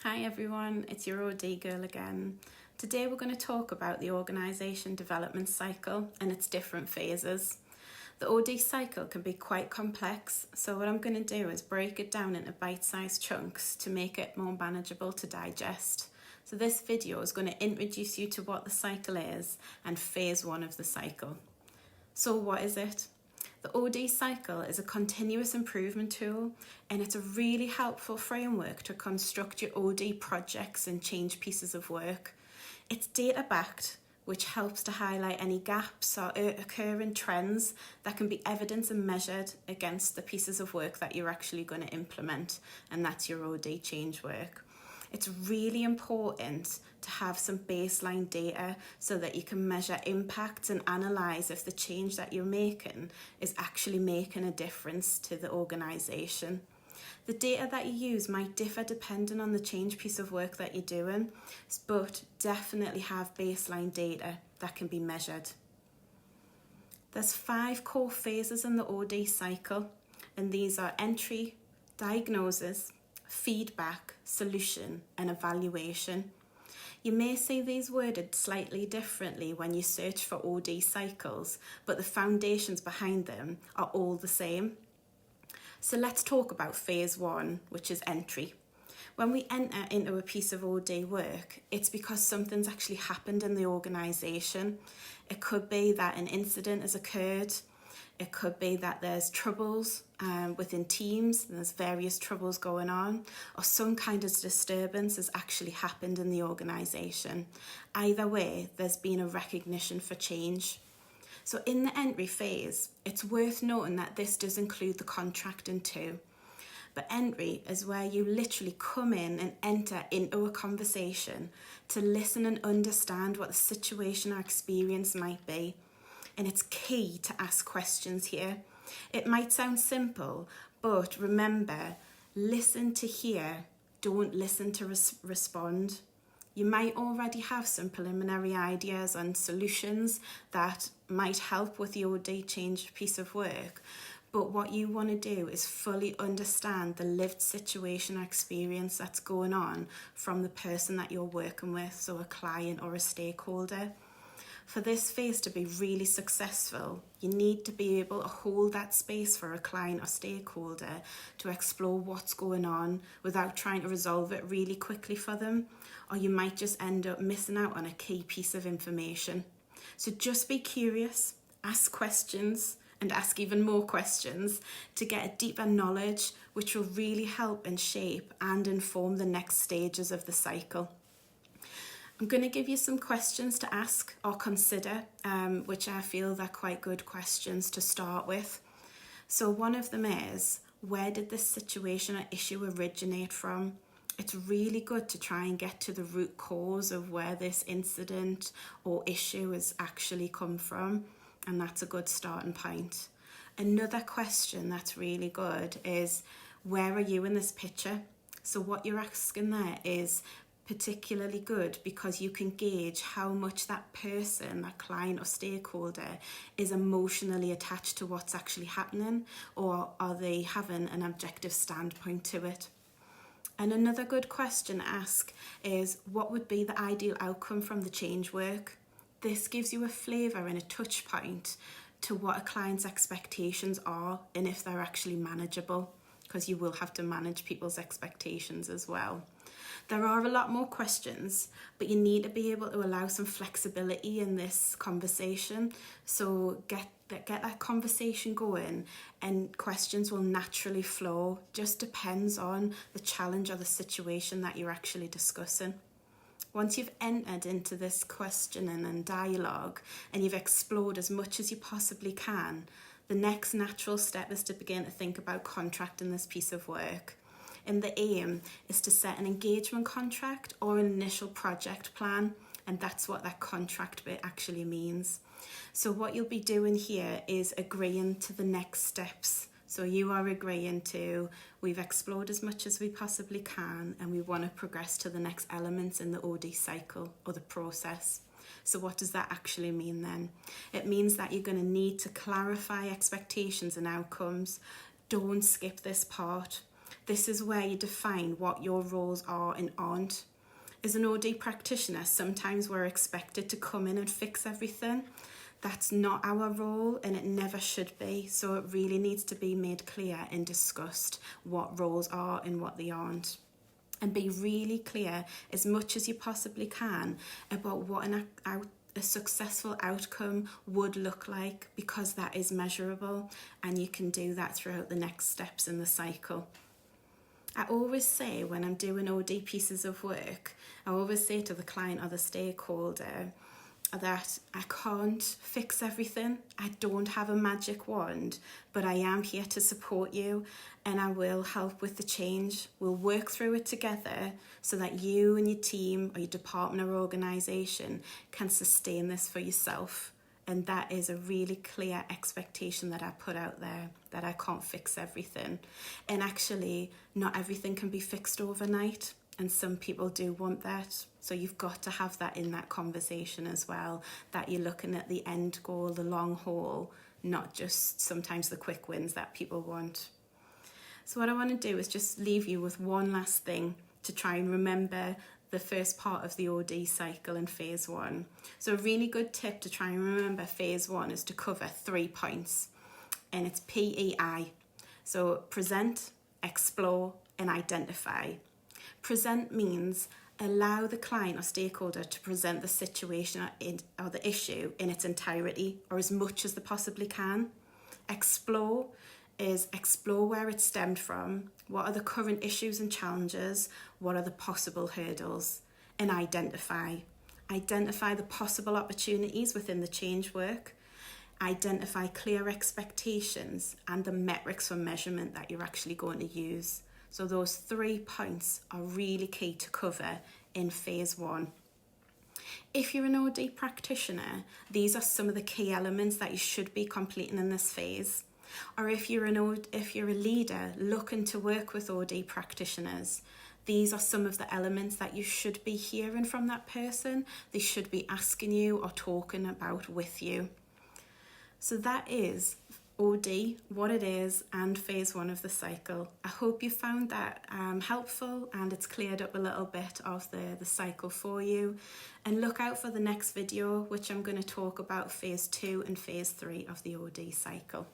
Hi everyone, it's your OD girl again. Today we're going to talk about the organisation development cycle and its different phases. The OD cycle can be quite complex, so what I'm going to do is break it down into bite-sized chunks to make it more manageable to digest. So this video is going to introduce you to what the cycle is and phase one of the cycle. So what is it? The OD cycle is a continuous improvement tool, and it's a really helpful framework to construct your OD projects and change pieces of work. It's data backed, which helps to highlight any gaps or occurring trends that can be evidenced and measured against the pieces of work that you're actually going to implement, and that's your OD change work. It's really important to have some baseline data so that you can measure impacts and analyse if the change that you're making is actually making a difference to the organisation. The data that you use might differ depending on the change piece of work that you're doing, but definitely have baseline data that can be measured. There's 5 core phases in the OD cycle, and these are entry, diagnosis, feedback, solution, and evaluation. You may see these worded slightly differently when you search for OD cycles, but the foundations behind them are all the same. So let's talk about phase 1, which is entry. When we enter into a piece of OD work, it's because something's actually happened in the organisation. It could be that an incident has occurred. It could be that there's troubles within teams, and there's various troubles going on, or some kind of disturbance has actually happened in the organisation. Either way, there's been a recognition for change. So in the entry phase, it's worth noting that this does include the contracting too. But entry is where you literally come in and enter into a conversation to listen and understand what the situation or experience might be. And it's key to ask questions here. It might sound simple, but remember, listen to hear, don't listen to respond. You might already have some preliminary ideas on solutions that might help with the OD change piece of work, but what you want to do is fully understand the lived situation or experience that's going on from the person that you're working with, so a client or a stakeholder. For this phase to be really successful, you need to be able to hold that space for a client or stakeholder to explore what's going on without trying to resolve it really quickly for them, or you might just end up missing out on a key piece of information. So just be curious, ask questions, and ask even more questions to get a deeper knowledge, which will really help and shape and inform the next stages of the cycle. I'm going to give you some questions to ask or consider, which I feel are quite good questions to start with. So one of them is, where did this situation or issue originate from? It's really good to try and get to the root cause of where this incident or issue has actually come from, and that's a good starting point. Another question that's really good is, where are you in this picture? So what you're asking there is particularly good because you can gauge how much that person, that client or stakeholder, is emotionally attached to what's actually happening, or are they having an objective standpoint to it. And another good question to ask is, what would be the ideal outcome from the change work? This gives you a flavour and a touch point to what a client's expectations are and if they're actually manageable, because you will have to manage people's expectations as well. There are a lot more questions, but you need to be able to allow some flexibility in this conversation. So get that conversation going, and questions will naturally flow. Just depends on the challenge or the situation that you're actually discussing. Once you've entered into this questioning and dialogue, and you've explored as much as you possibly can, the next natural step is to begin to think about contracting this piece of work. And the aim is to set an engagement contract or an initial project plan, and that's what that contract bit actually means. So what you'll be doing here is agreeing to the next steps. So you are agreeing to, we've explored as much as we possibly can, and we want to progress to the next elements in the OD cycle or the process. So what does that actually mean then? It means that you're going to need to clarify expectations and outcomes. Don't skip this part. This is where you define what your roles are and aren't. As an OD practitioner, sometimes we're expected to come in and fix everything. That's not our role, and it never should be. So it really needs to be made clear and discussed what roles are and what they aren't. And be really clear as much as you possibly can about what a successful outcome would look like, because that is measurable, and you can do that throughout the next steps in the cycle. I always say when I'm doing OD pieces of work, I always say to the client or the stakeholder that I can't fix everything. I don't have a magic wand, but I am here to support you, and I will help with the change. We'll work through it together so that you and your team or your department or organisation can sustain this for yourself. And that is a really clear expectation that I put out there, that I can't fix everything. And actually, not everything can be fixed overnight. And some people do want that. So you've got to have that in that conversation as well, that you're looking at the end goal, the long haul, not just sometimes the quick wins that people want. So what I want to do is just leave you with one last thing to try and remember the first part of the OD cycle in phase 1. So a really good tip to try and remember phase 1 is to cover 3 points, and it's PEI. So present, explore, and identify. Present means allow the client or stakeholder to present the situation or the issue in its entirety, or as much as they possibly can. Explore is explore where it stemmed from, what are the current issues and challenges, what are the possible hurdles, and identify. Identify the possible opportunities within the change work. Identify clear expectations and the metrics for measurement that you're actually going to use. So those 3 points are really key to cover in phase 1. If you're an OD practitioner, these are some of the key elements that you should be completing in this phase. Or if you're a leader looking to work with OD practitioners, these are some of the elements that you should be hearing from that person. They should be asking you or talking about with you. So that is OD, what it is, and phase 1 of the cycle. I hope you found that helpful, and it's cleared up a little bit of the cycle for you. And look out for the next video, which I'm going to talk about phase 2 and phase 3 of the OD cycle.